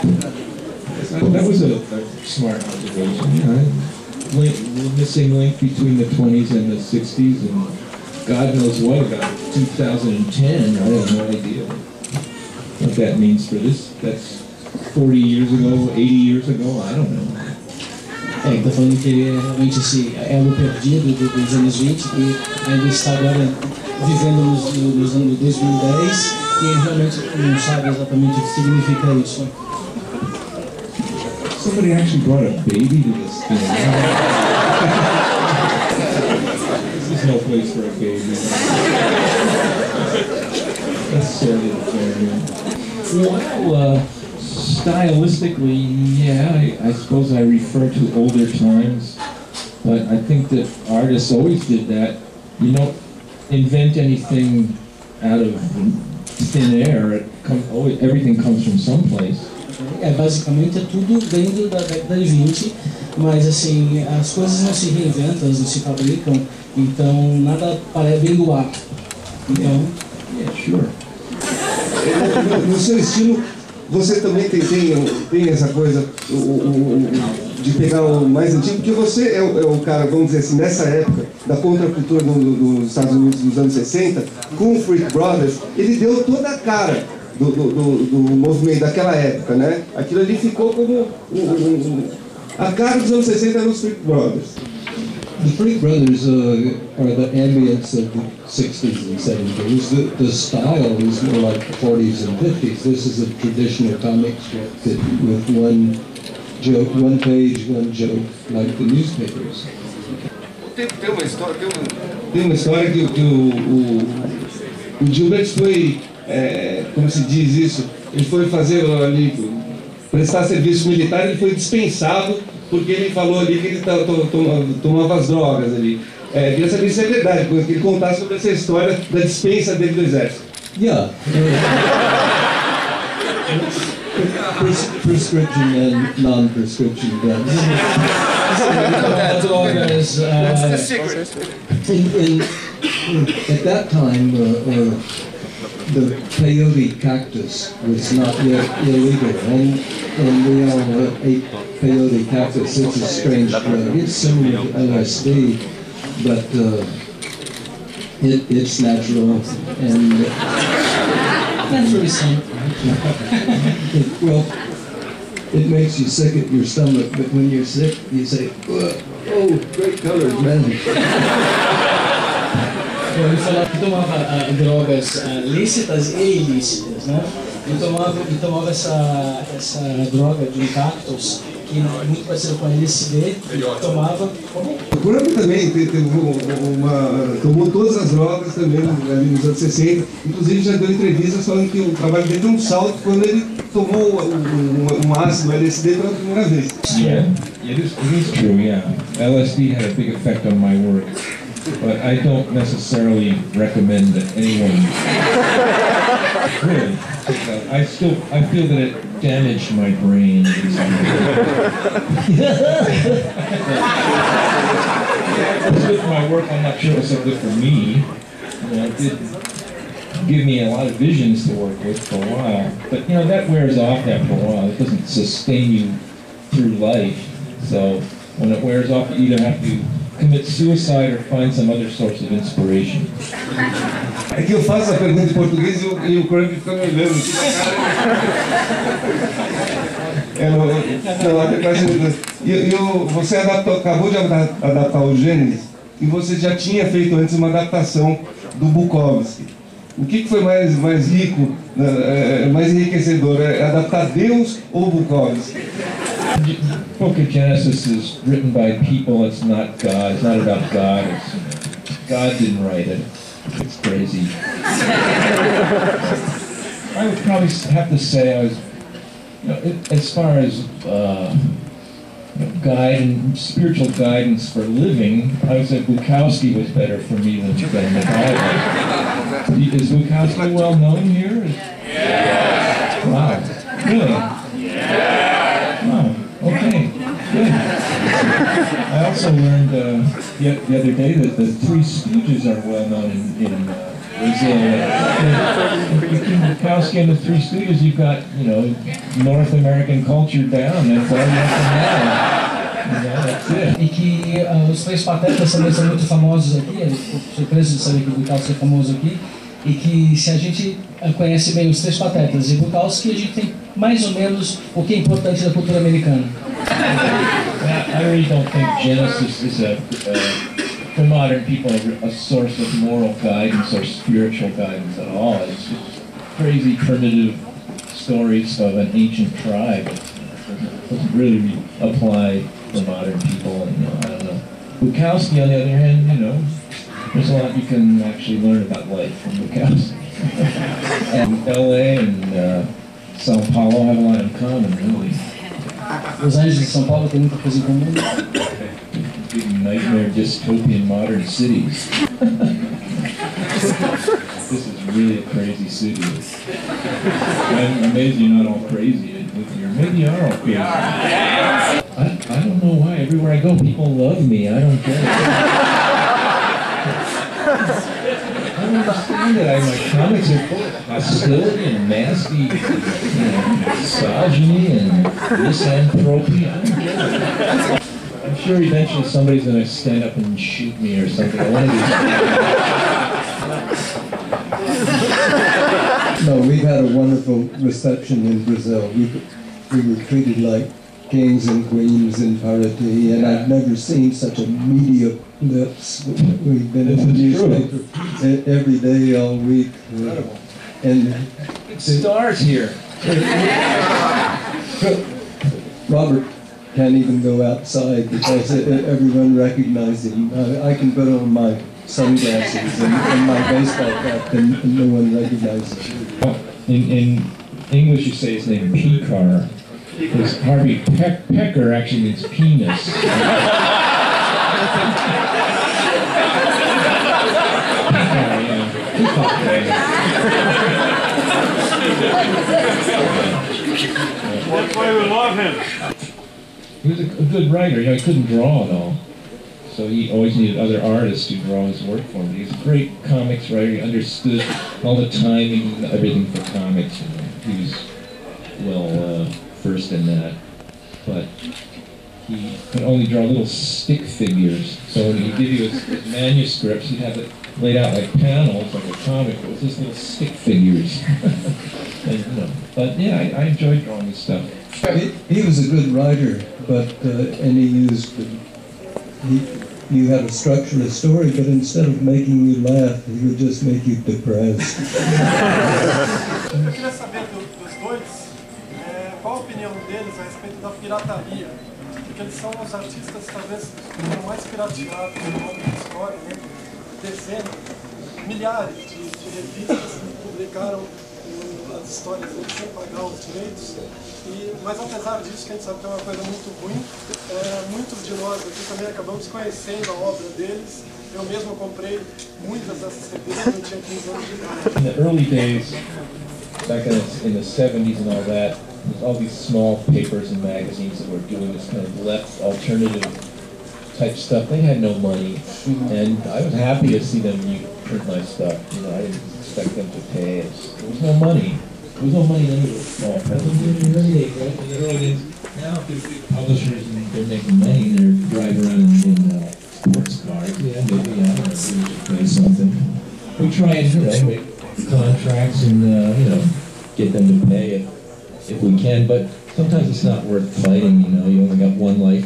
That was a smart observation. The missing link between the 20s and the 60s, and God knows what about 2010. I have no idea what that means for this. That's 40 years ago, 80 years ago, I don't know. Ele está falando que ele é realmente esse elo perdido dos anos 20 e ainda está agora vivendo nos anos 2010 e ele realmente não sabe exatamente o que significa isso. Somebody actually brought a baby to this thing. This is no place for a baby. That's sort of well, stylistically, yeah, I suppose I refer to older times, but I think that artists always did that. You don't invent anything out of thin air. Everything comes from someplace. Basicamente é tudo dentro da década de 20, mas assim, as coisas não se reinventam, não se fabricam, então nada vem do ar. Então, yeah, sure. No seu estilo, você também tem essa coisa de pegar o mais antigo, porque você é o cara, vamos dizer assim, nessa época da contracultura dos Estados Unidos dos anos 60, com o Freak Brothers, ele deu toda a cara do movimento daquela época, né? Aquilo ali ficou como a cara dos anos 60 nos Freak Brothers. The Freak Brothers are the ambience of the 60s and 70s. The style is more like the 40s and 50s. This is a traditional comic strip with one joke, one page, one joke, like the newspapers. Tem uma história que o Gilbert foi, como se diz isso, ele foi fazer ali, prestar serviço militar, ele foi dispensado porque ele falou ali que ele tomava as drogas ali. Queria saber se é verdade, que ele contasse sobre essa história da dispensa dele do exército. Yeah. Prescription and non-prescription drugs. That's the secret. At that time, the peyote cactus was not yet illegal, and we all ate peyote cactus. It's a strange drug. It's similar to LSD, but it's natural and naturally something. Well, it makes you sick at your stomach, but when you're sick, you say, "Oh, great colors, man." Ele falava que tomava drogas lícitas e ilícitas, né? E tomava essa droga de um cactus, que é muito parecido com a LSD, tomava... O Crumb também tomou todas as drogas também ali nos anos 60, inclusive já deu entrevistas falando que o trabalho dele deu um salto quando ele tomou um ácido LSD pela primeira vez. Yeah, it is true, yeah. LSD had a big effect on my work. But I don't necessarily recommend that anyone really. I feel that it damaged my brain. It's good for my work. I'm not sure it's so good for me. It did give me a lot of visions to work with for a while. But that wears off after a while. It doesn't sustain you through life. So when it wears off, you either have to commit suicide or find some other source of inspiration. É que eu faço a pergunta em português e o Crumb fica me olhando. Você acabou de adaptar o Gênesis e você já tinha feito antes uma adaptação do Bukowski. O que foi mais rico, mais enriquecedor? Adaptar Deus ou Bukowski? The book of Genesis is written by people. It's not God. It's not about God. God didn't write it. It's crazy. I would probably have to say I was, as far as spiritual guidance for living, I would say Bukowski was better for me than the Bible. Is Bukowski well known here? Yeah. Wow. Really? Yeah. Wow. Okay. Good. I also learned the other day that the Three Stooges are well known in Between Bukowski and the Three Stooges, you've got, you know, North American culture down. That's all you have to know. That's it. E que os Três Patetas também são muito famosos aqui, eu fico surpreso de saber que o Bukowski é famoso aqui, e que se a gente conhece bem os Três Patetas e Bukowski, a gente tem mais ou menos o que é importante da cultura americana. I really don't think Genesis is for modern people, a source of moral guidance or spiritual guidance at all. It's just crazy, primitive stories of an ancient tribe. It doesn't really apply for modern people, and I don't know. Bukowski, on the other hand, you know, there's a lot you can actually learn about life from Bukowski. And LA and Sao Paulo have a lot in common, really. Los Angeles e São Paulo têm muita coisa em comum. Big nightmare dystopian modern cities. This is really a crazy city. I'm amazed you're not all crazy. Maybe you are all crazy. I don't know why. Everywhere I go, people love me. I don't get it. I don't understand it. My comics are full of hostility and nasty, misogyny and misanthropy. I don't get it. I'm sure eventually somebody's going to stand up and shoot me or something. No, we've had a wonderful reception in Brazil. We were treated like kings and queens in Paraty, and I've never seen such a media blitz. We've been in the newspaper every day, all week. And stars here. Robert can't even go outside because everyone recognizes him. I can put on my sunglasses and my baseball cap and no one recognizes him. In English you say his name Pekar. Because Harvey Pekar actually means penis. That's why we love him. He was a good writer. You know, he couldn't draw at all. So he always needed other artists to draw his work for him. He's a great comics writer. He understood all the timing and everything for comics. He was well versed in that. But he could only draw little stick figures. So when he'd give you his manuscripts, he'd have it laid out like panels, like a comic. It was just little stick figures. And, you know, but yeah, I enjoyed drawing this stuff. He was a good writer, but and he used you had to structure a story, but instead of making you laugh, he would just make you depressed. Eu queria saber dos dois qual a opinião deles a respeito da pirataria, porque eles são os artistas talvez mais pirateados da história, né? Dezenas, milhares de revistas que publicaram as histórias deles sem pagar os direitos. Mas apesar disso, que a gente sabe que é uma coisa muito ruim, muitos de nós aqui também acabamos conhecendo a obra deles. Eu mesmo comprei muitas dessas revistas, eu tinha 15 anos de idade. In the early days, back in the 70s and all that, there's all these small papers and magazines that were doing this kind of left alternative type stuff. They had no money, and I was happy to see them print my stuff. You know, I didn't expect them to pay. There was no money. There was no money in any small print. In the early days, right? In the early days, now there's big publishers and they're making money. They're driving around in sports cars. Yeah, maybe I don't know, we should pay something. We try and, you know, make contracts and, you know, get them to pay if we can, but sometimes it's not worth fighting, you know, you only got one life.